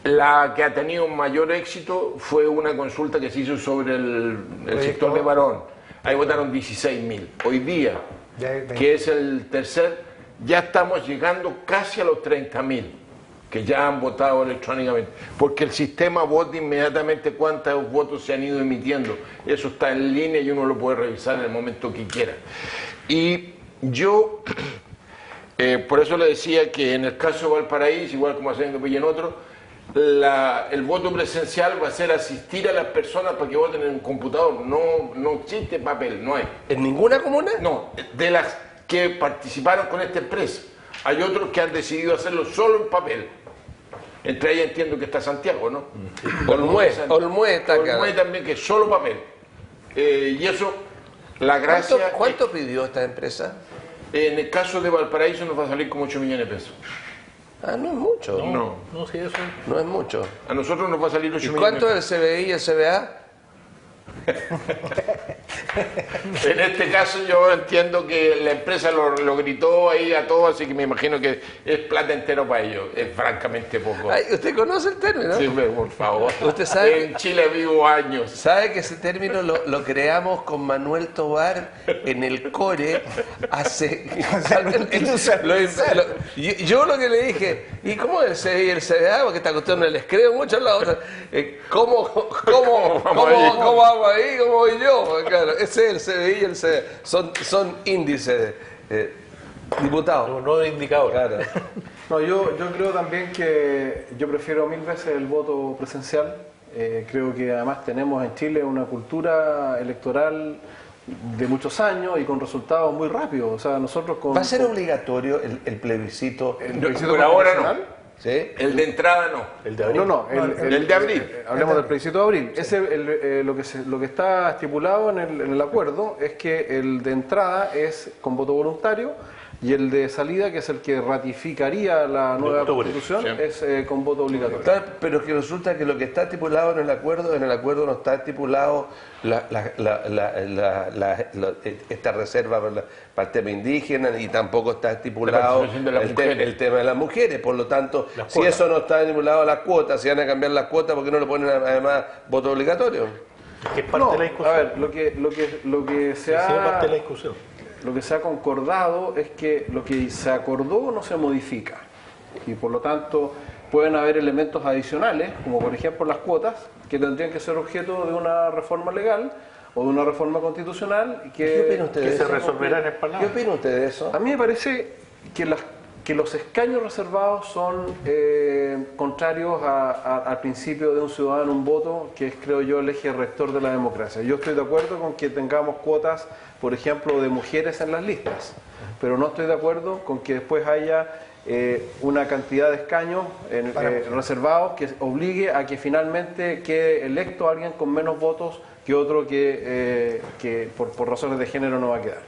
La que ha tenido mayor éxito fue una consulta que se hizo sobre el sector de Barón. Ahí votaron 16.000. Hoy día, que es el tercer, ya estamos llegando casi a los 30.000 que ya han votado electrónicamente, porque el sistema vota inmediatamente cuántos votos se han ido emitiendo. Eso está en línea y uno lo puede revisar en el momento que quiera. Y yo, por eso le decía que en el caso de Valparaíso, igual como hacen en otro, el voto presencial va a ser asistir a las personas para que voten en un computador. No existe papel, no hay. ¿En ninguna comuna? No, de las que participaron con esta empresa. Hay otros que han decidido hacerlo solo en papel. Entre ellas entiendo que está Santiago, ¿no? Olmué está acá. Olmué también, que es solo papel. Y eso, la gracia... ¿Cuánto pidió esta empresa? En el caso de Valparaíso nos va a salir como 8 millones de pesos. Ah, no es mucho. No, sí, eso. No es mucho. A nosotros nos va a salir 8 ¿Y millones de cuánto pesos. es el CBI y el CBA? En este caso yo entiendo que la empresa lo gritó ahí a todos, así que me imagino que es plata entero para ellos. Es francamente poco. Ay, ¿usted conoce el término? Sí, por favor. Usted sabe En Chile vivo años. ¿Sabe que ese término lo creamos con Manuel Tovar en el core hace... yo lo que le dije, ¿y cómo el CBI y el CBA? Porque esta cuestión no les creo mucho a la otra. ¿Cómo vamos ahí? ¿Cómo voy yo? Claro, ese es el CBI y el CBA. Son índices, diputados. No es indicador. Claro. No, yo creo también que yo prefiero 1000 veces el voto presencial. Creo que además tenemos en Chile una cultura electoral de muchos años y con resultados muy rápidos. O sea, nosotros con... ¿Va a ser obligatorio el plebiscito? Por ahora no. ¿Sí? El de entrada no. El de abril. El de abril. Hablemos del plebiscito de abril. Lo que está estipulado en el acuerdo es que el de entrada es con voto voluntario y el de salida, que es el que ratificaría la nueva constitución, sí, es con voto obligatorio. Claro, pero que resulta que lo que está estipulado en el acuerdo no está estipulado esta reserva para el tema indígena y tampoco está estipulado el tema de las mujeres. Por lo tanto, si eso no está estipulado las cuotas, si van a cambiar las cuotas, ¿por qué no le ponen además voto obligatorio? Que es parte de la discusión. A ver, lo que se ha... Sí, es parte de la discusión. Lo que se ha concordado es que lo que se acordó no se modifica y por lo tanto pueden haber elementos adicionales, como por ejemplo las cuotas, que tendrían que ser objeto de una reforma legal o de una reforma constitucional ¿Qué opina usted de Que se eso? resolverá en el ¿Qué Parlamento. opina usted de eso? A mí me parece que los escaños reservados son contrarios al principio de un ciudadano un voto, que es, creo yo, el eje rector de la democracia. Yo estoy de acuerdo con que tengamos cuotas, por ejemplo, de mujeres en las listas, pero no estoy de acuerdo con que después haya una cantidad de escaños reservados que obligue a que finalmente quede electo alguien con menos votos que otro que por razones de género no va a quedar.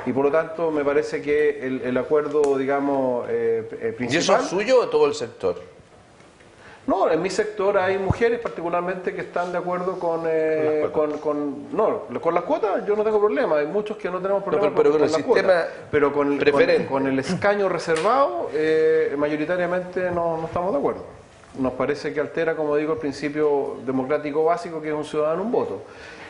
Y por lo tanto me parece que el acuerdo, digamos, principal... ¿Y eso es suyo o todo el sector? No, en mi sector hay mujeres particularmente que están de acuerdo con las cuotas. Yo no tengo problema, hay muchos que no tenemos problema pero con el las sistema cuotas. Pero preferente. con el escaño reservado, mayoritariamente no estamos de acuerdo. Nos parece que altera, como digo, el principio democrático básico, que es un ciudadano un voto.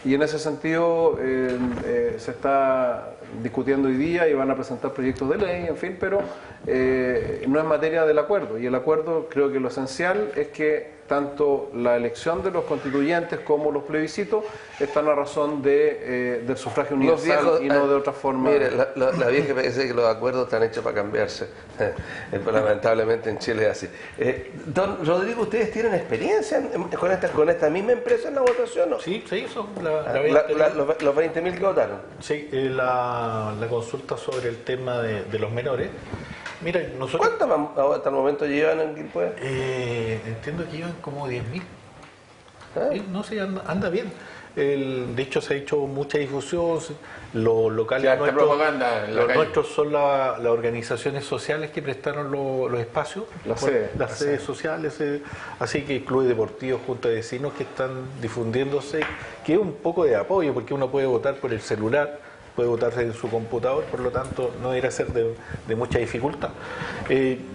Y en ese sentido se está discutiendo hoy día y van a presentar proyectos de ley, en fin, pero no es materia del acuerdo. Y el acuerdo, creo que lo esencial es que tanto la elección de los constituyentes como los plebiscitos están a razón del sufragio universal y no de otra forma. Mire, la vieja parece que los acuerdos están hechos para cambiarse. Lamentablemente en Chile es así. Don Rodrigo, ¿ustedes tienen experiencia con esta misma empresa en la votación? ¿No? Sí, se hizo. Los 20.000 que votaron. Sí, la consulta sobre el tema de los menores. Mira, nosotros... ¿Cuántos hasta el momento llevan en Quilpué? Entiendo que llevan como 10.000. ¿Ah? No sé, anda bien. De hecho, se ha hecho mucha difusión. Los locales nuestros son las organizaciones sociales que prestaron los espacios, las sedes sociales, así que clubes deportivos, juntas de vecinos que están difundiéndose, que es un poco de apoyo, porque uno puede votar por el celular, puede votarse en su computador, por lo tanto no debería ser de mucha dificultad.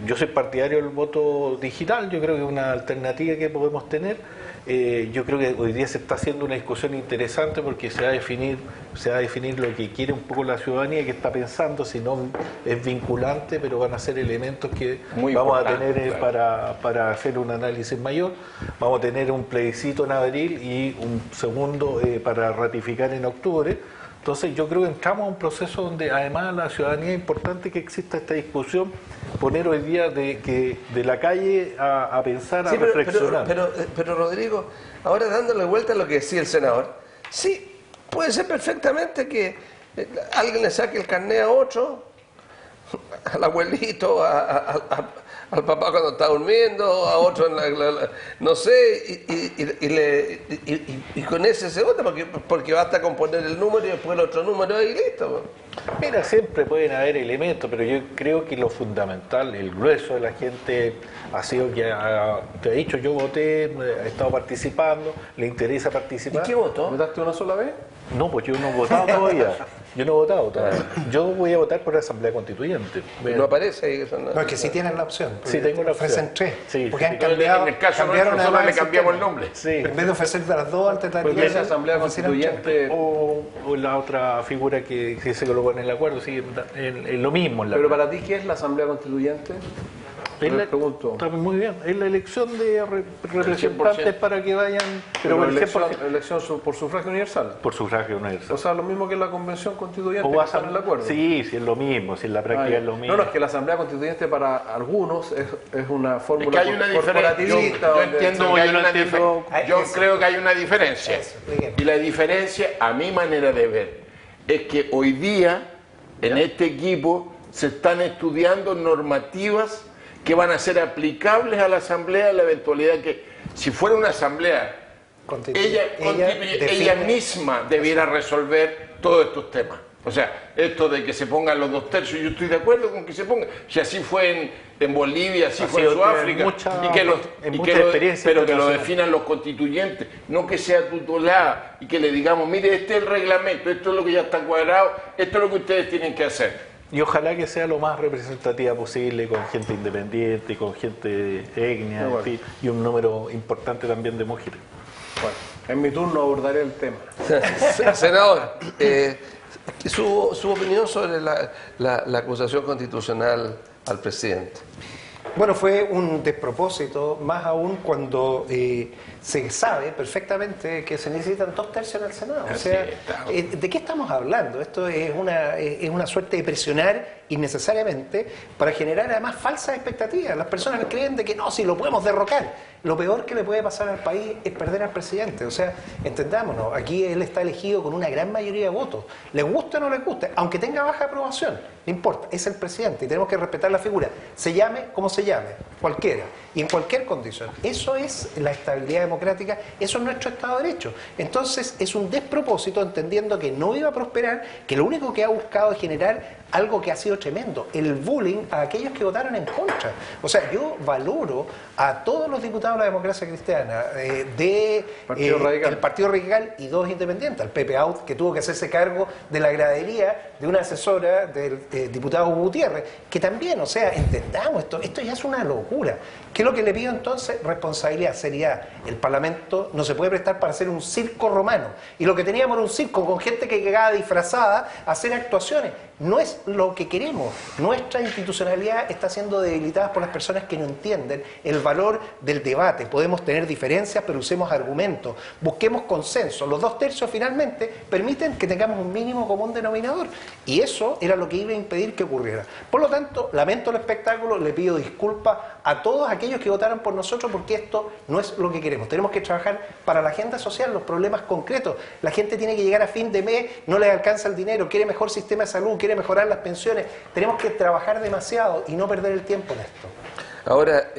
Yo soy partidario del voto digital, yo creo que es una alternativa que podemos tener. Yo creo que hoy día se está haciendo una discusión interesante porque se va a definir lo que quiere un poco la ciudadanía, que está pensando, si no es vinculante, pero van a ser elementos que Muy vamos a importante, tener claro, para hacer un análisis mayor. Vamos a tener un plebiscito en abril y un segundo para ratificar en octubre. Entonces yo creo que entramos a un proceso donde además la ciudadanía es importante que exista esta discusión, poner hoy día de la calle a pensar, a reflexionar. Pero Rodrigo, ahora dándole vuelta a lo que decía el senador, sí, puede ser perfectamente que alguien le saque el carnet a otro, al abuelito, al papá cuando está durmiendo, a otro, no sé, y con ese se vota, porque basta con poner el número y después el otro número y listo. Mira, siempre pueden haber elementos, pero yo creo que lo fundamental, el grueso de la gente ha sido que te he dicho, yo voté, he estado participando, le interesa participar. ¿Y qué votó? ¿Votaste una sola vez? No, pues yo no he votado todavía. Yo no he votado todavía. Yo voy a votar por la Asamblea Constituyente. No aparece ahí eso. No, es que sí tienen la opción. Sí, tengo la opción. Ofrecen tres. Sí, porque sí. han cambiado. En el caso cambiaron nuestro solo además le cambiamos el sistema. nombre. Sí. En vez de ofrecer las dos alternativas. Pues esa Asamblea ofrecieron Constituyente. O la otra figura que se colocó en el acuerdo, sí, en lo mismo. Pero para ti, ¿qué es la Asamblea Constituyente? Les pregunto. Está muy bien, es la elección de representantes para que vayan, Pero por el elección 100%, por sufragio universal. por sufragio universal. O sea, lo mismo que la Convención Constituyente, O que vas está en el acuerdo. Sí, sí, es lo mismo, si en la práctica Ah, es lo mismo. No, es que la Asamblea Constituyente para algunos es una Es fórmula que hay una diferencia. corporativista. Yo donde- entiendo No, que yo hay no una entiendo. Yo Eso. creo que hay una diferencia. Eso, expliquemos. Y la diferencia, a mi manera de ver, es que hoy día en este equipo se están estudiando normativas que van a ser aplicables a la Asamblea en la eventualidad que, si fuera una Asamblea, ella define- misma debiera resolver todos estos temas. O sea, esto de que se pongan los 2/3, yo estoy de acuerdo con que se pongan. Si así fue en Bolivia, así fue en Sudáfrica, pero que lo definan los constituyentes, no que sea tutelada y que le digamos, mire, este es el reglamento, esto es lo que ya está cuadrado, esto es lo que ustedes tienen que hacer. Y ojalá que sea lo más representativa posible, con gente independiente, con gente etnia, en fin, y un número importante también de mujeres. Bueno, en mi turno abordaré el tema. Senador, su opinión sobre la acusación constitucional al presidente. Bueno, fue un despropósito, más aún cuando se sabe perfectamente que se necesitan 2/3 en el Senado. O sea, ¿de qué estamos hablando? Esto es una suerte de presionar innecesariamente para generar además falsas expectativas. Las personas creen de que no, si lo podemos derrocar. Lo peor que le puede pasar al país es perder al presidente. O sea, entendámonos, aquí él está elegido con una gran mayoría de votos. Les guste o no les guste, aunque tenga baja aprobación, no importa, es el presidente y tenemos que respetar la figura. Se llame como se llame, cualquiera, y en cualquier condición. Eso es la estabilidad democrática, eso es nuestro Estado de Derecho. Entonces, es un despropósito entendiendo que no iba a prosperar, que lo único que ha buscado es generar algo que ha sido tremendo, el bullying a aquellos que votaron en contra. O sea, yo valoro a todos los diputados de la democracia cristiana del Partido Radical y 2 independientes, al Pepe Out, que tuvo que hacerse cargo de la gradería de una asesora del diputado Gutiérrez, que también, o sea, entendamos esto ya es una locura. ¿Qué es lo que le pido entonces? Responsabilidad, seriedad. El Parlamento no se puede prestar para hacer un circo romano. Y lo que teníamos era un circo con gente que llegaba disfrazada a hacer actuaciones. No es lo que queremos. Nuestra institucionalidad está siendo debilitada por las personas que no entienden el valor del debate. Podemos tener diferencias, pero usemos argumentos. Busquemos consenso. Los 2/3 finalmente permiten que tengamos un mínimo común denominador. Y eso era lo que iba a impedir que ocurriera. Por lo tanto, lamento el espectáculo, le pido disculpas a todos aquellos que votaron por nosotros porque esto no es lo que queremos. Tenemos que trabajar para la agenda social, los problemas concretos. La gente tiene que llegar a fin de mes, no les alcanza el dinero, quiere mejor sistema de salud, quiere mejorar las pensiones. Tenemos que trabajar demasiado y no perder el tiempo en esto. Ahora,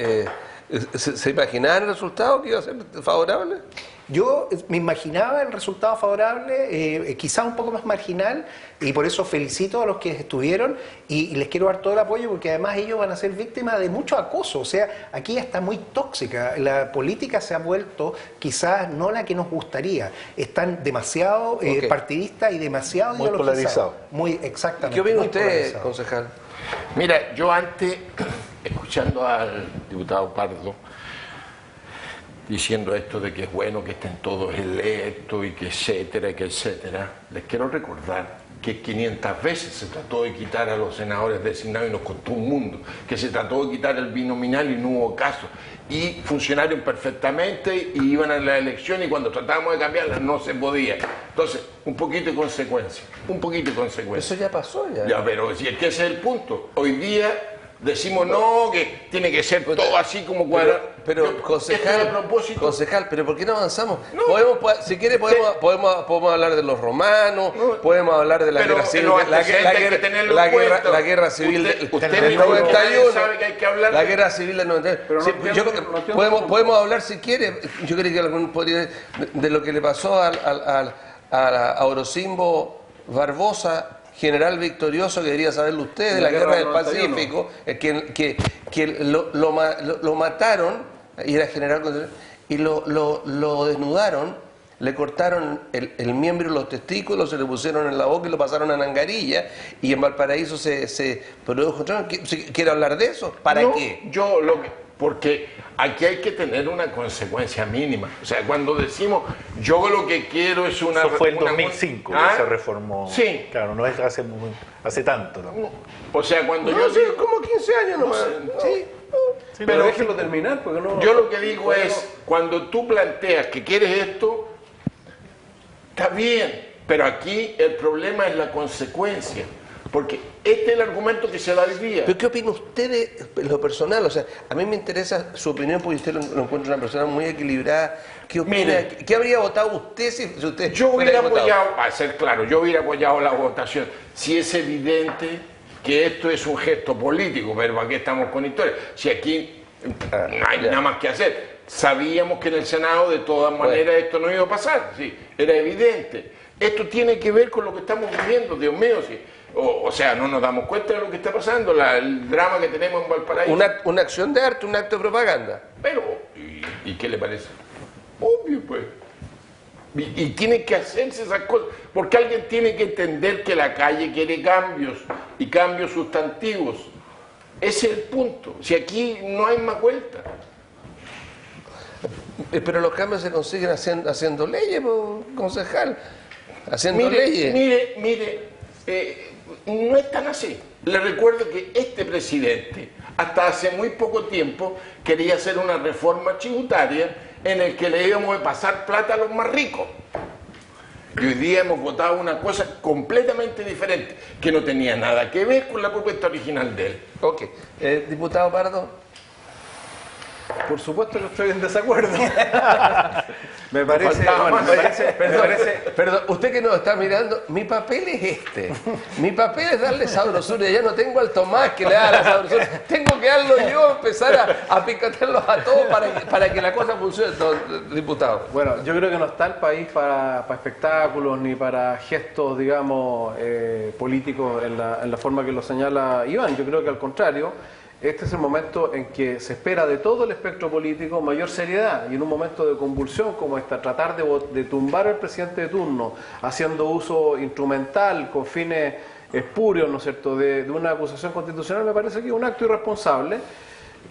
¿se imaginaban el resultado que iba a ser favorable? Yo me imaginaba el resultado favorable, quizás un poco más marginal, y por eso felicito a los que estuvieron y les quiero dar todo el apoyo, porque además ellos van a ser víctimas de mucho acoso. O sea, aquí está muy tóxica. La política se ha vuelto quizás no la que nos gustaría. Están demasiado partidistas y demasiado muy ideologizados. Muy exactamente. ¿Qué opina muy usted, polarizado. concejal? Mira, yo antes, escuchando al diputado Pardo, diciendo esto de que es bueno que estén todos electos y que etcétera, les quiero recordar que 500 veces se trató de quitar a los senadores designados y nos costó un mundo, que se trató de quitar el binominal y no hubo caso, y funcionaron perfectamente y iban a la elección y cuando tratábamos de cambiarlas no se podía. Entonces, un poquito de consecuencia, Eso ya pasó ya. Ya, pero si es que ese es el punto. Hoy día decimos no, que tiene que ser todo así como cuadrado. Pero concejal, a propósito. concejal, pero ¿por qué no avanzamos? No. Si quiere podemos hablar de los romanos, podemos hablar de la Pero guerra civil, los antecedentes hay que tenerlo en cuenta. la guerra civil Usted del mismo que 91, sabe que hay que hablar la de- guerra civil del 91. Pero no Sí, entiendo- yo- no entiendo podemos hablar si quiere. Yo creo que algún podría de lo que le pasó a Orocimbo Barbosa, general victorioso, que debería saberlo usted, de la guerra del 91. Pacífico, que lo mataron, y era general, y lo desnudaron, le cortaron el miembro y los testículos, se le pusieron en la boca y lo pasaron a Nangarilla, y en Valparaíso se produjo. ¿Quiere hablar de eso? ¿Para No, qué? Porque aquí hay que tener una consecuencia mínima. O sea, cuando decimos, yo lo que quiero es una... Eso fue el una- 2005 ¿Ah? que se reformó. Sí. Claro, no es hace tanto tampoco. O sea, cuando No, yo sí, digo... como 15 años nomás. Sí. Sí, Pero déjenlo terminar, porque no... Yo lo que digo es, cuando tú planteas que quieres esto, está bien, pero aquí el problema es la consecuencia. Porque este es el argumento que se da hoy día. ¿Pero qué opina usted de lo personal? O sea, a mí me interesa su opinión porque usted lo encuentra una persona muy equilibrada. ¿Qué opina? Mire, ¿Qué habría votado usted si usted Yo fuera hubiera diputado? apoyado, a ser claro, yo hubiera apoyado la votación. Si es evidente que esto es un gesto político, pero aquí estamos con historia. Si aquí no hay nada más que hacer. Sabíamos que en el Senado de todas maneras esto no iba a pasar, sí, era evidente. Esto tiene que ver con lo que estamos viviendo, Dios mío, sí. O sea, no nos damos cuenta de lo que está pasando, el drama que tenemos en Valparaíso. Una acción de arte, un acto de propaganda. Pero, ¿y qué le parece? Obvio, pues. Y tiene que hacerse esas cosas, porque alguien tiene que entender que la calle quiere cambios, y cambios sustantivos. Ese es el punto. Si aquí no hay más vuelta. Pero los cambios se consiguen haciendo leyes, concejal. Haciendo leyes. Mire, no es tan así. Le recuerdo que este presidente, hasta hace muy poco tiempo, quería hacer una reforma tributaria en el que le íbamos a pasar plata a los más ricos. Y hoy día hemos votado una cosa completamente diferente, que no tenía nada que ver con la propuesta original de él. Ok. Diputado Pardo. Por supuesto que estoy en desacuerdo. me parece, faltaba bueno, más. me parece, Perdón, usted que nos está mirando, mi papel es este. Mi papel es darle sabrosura. Ya no tengo al Tomás que le da la sabrosura. Tengo que darlo yo, empezar a picotearlos a todos para que la cosa funcione, diputado. bueno, yo creo que no está el país para espectáculos ni para gestos, digamos, políticos en la forma que lo señala Iván. Yo creo que al contrario, este es el momento en que se espera de todo el espectro político mayor seriedad, y en un momento de convulsión como esta, tratar de tumbar al presidente de turno haciendo uso instrumental con fines espurios, ¿no es cierto?, de una acusación constitucional, me parece que es un acto irresponsable.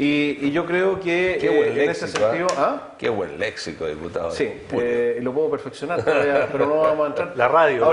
Y yo creo que Qué buen en ese léxico, sentido... ¿Ah? Qué buen léxico, diputado. Sí, lo puedo perfeccionar todavía, pero no vamos a entrar. La radio.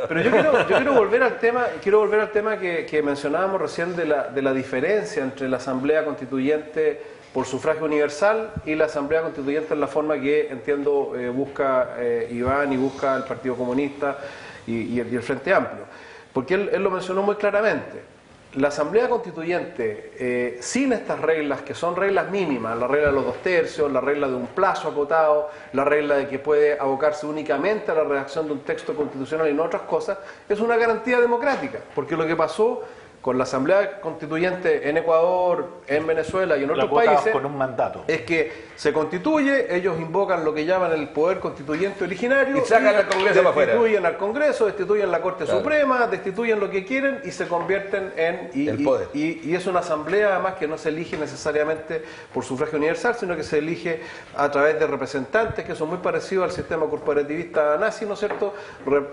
Pero yo quiero volver al tema que mencionábamos recién de la diferencia entre la Asamblea Constituyente por sufragio universal y la Asamblea Constituyente en la forma que entiendo busca Iván y busca el Partido Comunista y el Frente Amplio. Porque él lo mencionó muy claramente. La Asamblea Constituyente, sin estas reglas, que son reglas mínimas, la regla de los 2/3, la regla de un plazo acotado, la regla de que puede abocarse únicamente a la redacción de un texto constitucional y no otras cosas, es una garantía democrática. Porque lo que pasó con la Asamblea Constituyente en Ecuador, en Venezuela y en otros votamos países con un mandato. es que se constituye, ellos invocan lo que llaman el poder constituyente originario Y sacan al Congreso para afuera. destituyen al Congreso, destituyen la Corte Claro. Suprema, destituyen lo que quieren y se convierten en... El poder. Y es una asamblea además que no se elige necesariamente por sufragio universal, sino que se elige a través de representantes que son muy parecidos al sistema corporativista nazi, ¿no es cierto?,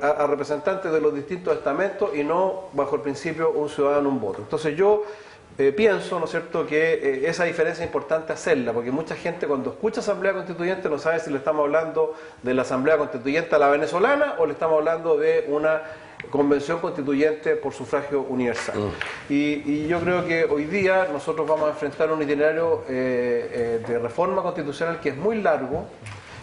a representantes de los distintos estamentos y no bajo el principio un ciudadano, un voto. Entonces yo pienso, ¿no es cierto?, que esa diferencia es importante hacerla, porque mucha gente cuando escucha Asamblea Constituyente no sabe si le estamos hablando de la Asamblea Constituyente a la venezolana o le estamos hablando de una convención constituyente por sufragio universal. Y yo creo que hoy día nosotros vamos a enfrentar un itinerario de reforma constitucional que es muy largo,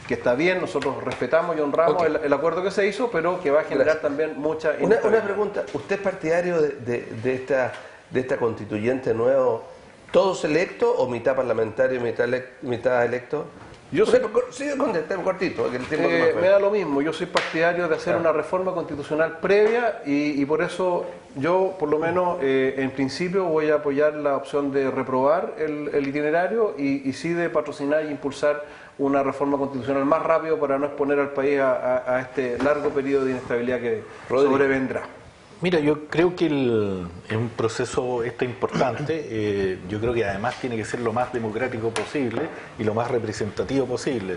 que está bien, nosotros respetamos y honramos el acuerdo que se hizo, pero que va a generar también mucha Una inestabilidad. pregunta, ¿usted es partidario de esta constituyente nuevo, todos electos o mitad parlamentario y mitad electo? Yo soy- Sí, contestemos cortito, que el tiempo que más me da lo mismo, yo soy partidario de hacer una reforma constitucional previa y por eso yo, por lo menos, en principio voy a apoyar la opción de reprobar el itinerario y sí de patrocinar e impulsar una reforma constitucional más rápido para no exponer al país a este largo periodo de inestabilidad que Rodrigo. sobrevendrá. Mira, yo creo que es un proceso importante, yo creo que además tiene que ser lo más democrático posible y lo más representativo posible.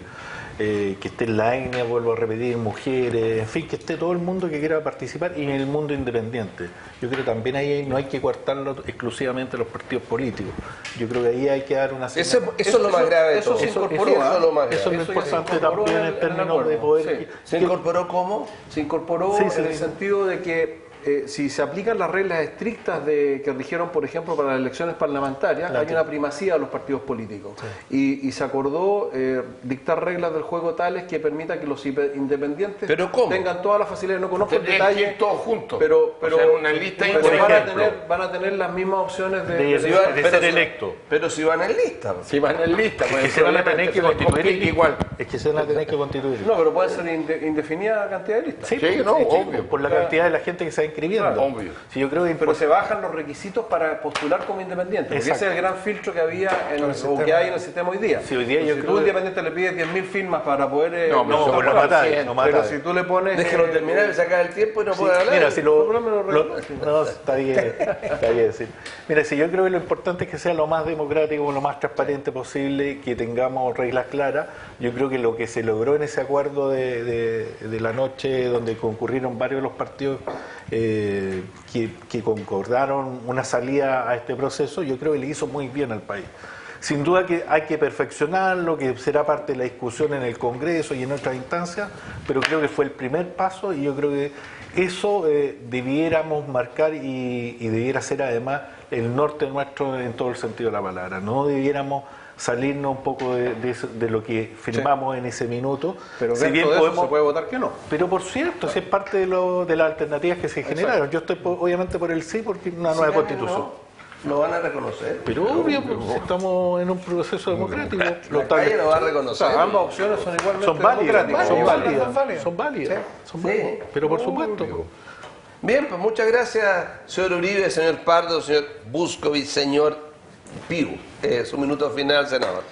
Que esté en la etnia, vuelvo a repetir, mujeres, en fin, que esté todo el mundo que quiera participar y en el mundo independiente. Yo creo que también ahí no hay que coartarlo exclusivamente a los partidos políticos. Yo creo que ahí hay que dar una Eso es lo más grave de eso todo. se incorporó, Eso es lo más Eso es grave. lo Eso ya se importante incorporó también en en el términos acuerdo, de poder... sí. ¿Se incorporó cómo? Se incorporó Sí, en el sentido de que si se aplican las reglas estrictas que rigieron, por ejemplo, para las elecciones parlamentarias, hay una primacía de los partidos políticos. Y se acordó dictar reglas del juego tales que permitan que los independientes ¿Pero cómo? tengan todas las facilidades. No conozco el Tendrían que detalle. ir todos juntos. Pero O sea, en una lista pero íntegra. van a tener las mismas opciones De de ser electo. Pero si van en lista. Si van en lista, pues Que el se van a problema tener es que se les constituir complica igual. Es que se van a tener que constituir. No, pero pueden ser indefinida cantidad de listas. Sí, Sí, no, obvio. por la cantidad de la gente que se va inscribiendo. Claro, obvio. Sí, yo creo que Pero se bajan los requisitos para postular como independiente, porque Exacto. ese es el gran filtro que había o que hay en el sistema hoy día. Sí, hoy día yo si creo tú que- independiente le pides 10.000 firmas para poder... No, No, pero lo por matáis, cien, lo pero matáis. si tú le pones... Déjelo terminar y sacar el tiempo y no puede hablar. Mira, si no, me lo no, está bien, está bien. Sí. Mira, si yo creo que lo importante es que sea lo más democrático, lo más transparente posible, que tengamos reglas claras. Yo creo que lo que se logró en ese acuerdo de la noche, donde concurrieron varios de los partidos que concordaron una salida a este proceso, yo creo que le hizo muy bien al país. Sin duda que hay que perfeccionarlo, que será parte de la discusión en el Congreso y en otras instancias, pero creo que fue el primer paso y yo creo que eso debiéramos marcar y debiera ser además el norte nuestro en todo el sentido de la palabra. No debiéramos salirnos un poco de lo que firmamos en ese minuto. Pero Si dentro bien de eso podemos- se puede votar que no. pero por cierto, si es parte de las alternativas que se generaron. Yo estoy obviamente por el sí, porque es una nueva constitución. Lo van a reconocer. Pero obvio, pues, estamos en un proceso democrático. La calle lo va a O reconocer. sea, ambas opciones son igualmente Son válidas, democráticas. son Son válidas. válidas, son válidas, son Sí. válidas. Pero por supuesto. Bien, pues muchas gracias, señor Uribe, señor Pardo, señor Buscovich, señor Piu. Su minuto final, senador.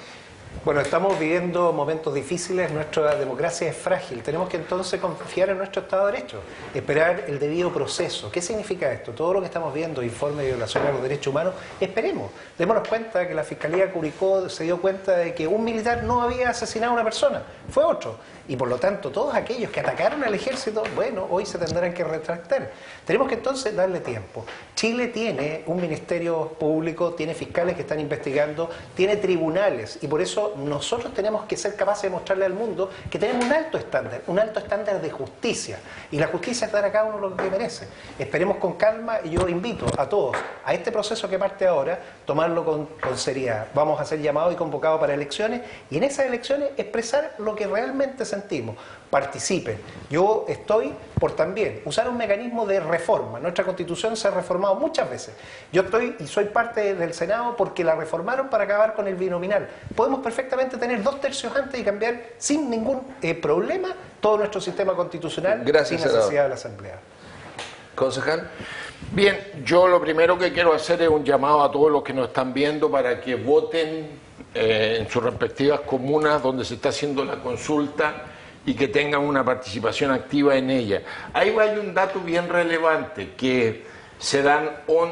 Bueno, estamos viviendo momentos difíciles, nuestra democracia es frágil, tenemos que entonces confiar en nuestro Estado de Derecho, esperar el debido proceso. ¿Qué significa esto? Todo lo que estamos viendo, informe de violación a los derechos humanos, esperemos. Démonos cuenta que la Fiscalía Curicó se dio cuenta de que un militar no había asesinado a una persona, fue otro. Y por lo tanto, todos aquellos que atacaron al ejército, bueno, hoy se tendrán que retractar. Tenemos que entonces darle tiempo. Chile tiene un ministerio público, tiene fiscales que están investigando, tiene tribunales, y por eso nosotros tenemos que ser capaces de mostrarle al mundo que tenemos un alto estándar de justicia. Y la justicia es dar a cada uno lo que merece. Esperemos con calma, y yo invito a todos a este proceso que parte ahora, tomarlo con seriedad. Vamos a ser llamados y convocados para elecciones, y en esas elecciones expresar lo que realmente sentimos. Participen. Yo estoy por también usar un mecanismo de reforma. Nuestra Constitución se ha reformado muchas veces. Yo estoy y soy parte del Senado porque la reformaron para acabar con el binominal. Podemos perfectamente tener 2/3 antes y cambiar sin ningún problema todo nuestro sistema constitucional. Gracias, sin senador. necesidad de la Asamblea. Concejal. Bien, yo lo primero que quiero hacer es un llamado a todos los que nos están viendo para que voten en sus respectivas comunas donde se está haciendo la consulta y que tengan una participación activa en ella. Ahí hay un dato bien relevante, que se dan,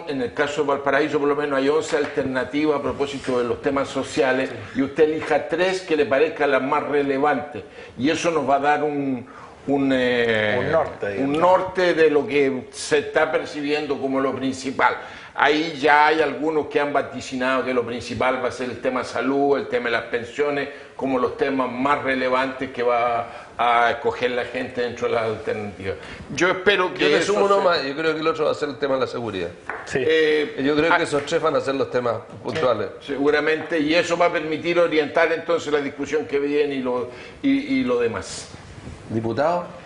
en el caso de Valparaíso por lo menos hay 11 alternativas a propósito de los temas sociales, y usted elija 3 que le parezcan las más relevantes, y eso nos va a dar un norte de lo que se está percibiendo como lo principal. Ahí ya hay algunos que han vaticinado que lo principal va a ser el tema salud, el tema de las pensiones, como los temas más relevantes que va a escoger la gente dentro de las alternativas. Yo espero que... Yo le sumo uno más, yo creo que el otro va a ser el tema de la seguridad. Sí. Yo creo que esos 3 van a ser los temas puntuales. Seguramente, y eso va a permitir orientar entonces la discusión que viene y lo demás. Diputado.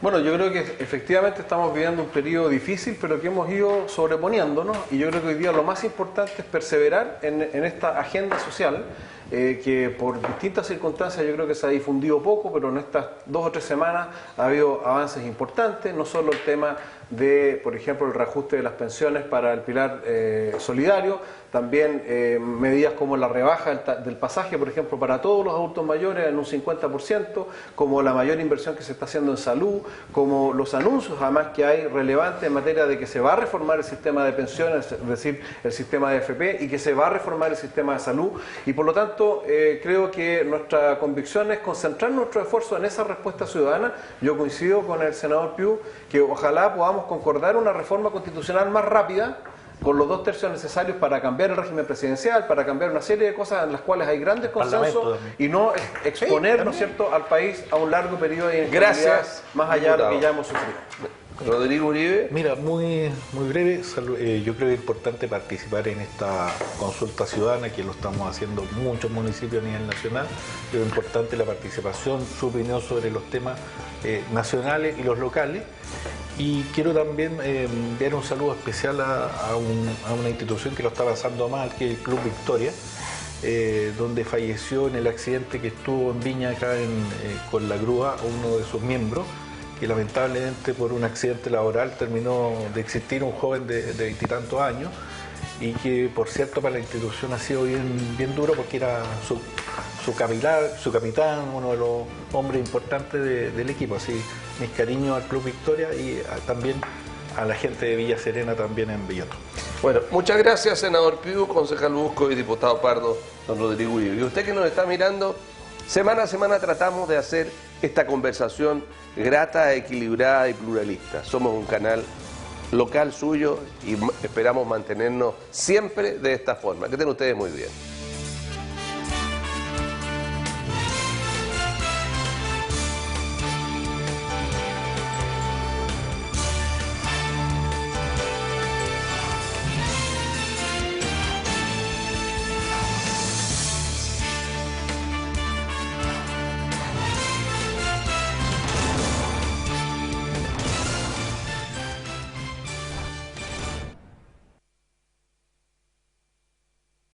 Bueno, yo creo que efectivamente estamos viviendo un periodo difícil, pero que hemos ido sobreponiéndonos, y yo creo que hoy día lo más importante es perseverar en esta agenda social, que por distintas circunstancias yo creo que se ha difundido poco, pero en estas 2 o 3 semanas ha habido avances importantes, no solo el tema de, por ejemplo, el reajuste de las pensiones para el pilar solidario, también medidas como la rebaja del pasaje, por ejemplo, para todos los adultos mayores en un 50%, como la mayor inversión que se está haciendo en salud, como los anuncios además que hay relevantes en materia de que se va a reformar el sistema de pensiones, es decir, el sistema de AFP, y que se va a reformar el sistema de salud, y por lo tanto creo que nuestra convicción es concentrar nuestro esfuerzo en esa respuesta ciudadana. Yo coincido con el senador Piu que ojalá podamos concordar una reforma constitucional más rápida, con los 2 tercios necesarios para cambiar el régimen presidencial, para cambiar una serie de cosas en las cuales hay grandes consensos, y no exponer, ¿no es cierto?, al país a un largo periodo de inestabilidad más allá de lo que ya hemos sufrido. Rodrigo Uribe. Mira, muy breve, yo creo que es importante participar en esta consulta ciudadana, que lo estamos haciendo muchos municipios a nivel nacional. Creo que es importante la participación, su opinión sobre los temas nacionales y los locales. Y quiero también enviar un saludo especial a una institución que lo está pasando mal, que es el Club Victoria, donde falleció en el accidente que estuvo en Viña acá con la grúa uno de sus miembros, que lamentablemente por un accidente laboral terminó de existir, un joven de 20 y tantos años, y que por cierto para la institución ha sido bien duro, porque era su capitán, uno de los hombres importantes del equipo. Así, mis cariños al Club Victoria y también a la gente de Villa Serena, también en Villoto. Bueno, muchas gracias, senador Piu, concejal Busco y diputado Pardo, don Rodrigo Uribe. Y usted que nos está mirando, semana a semana tratamos de hacer esta conversación grata, equilibrada y pluralista. Somos un canal local suyo y esperamos mantenernos siempre de esta forma. Que estén ustedes muy bien.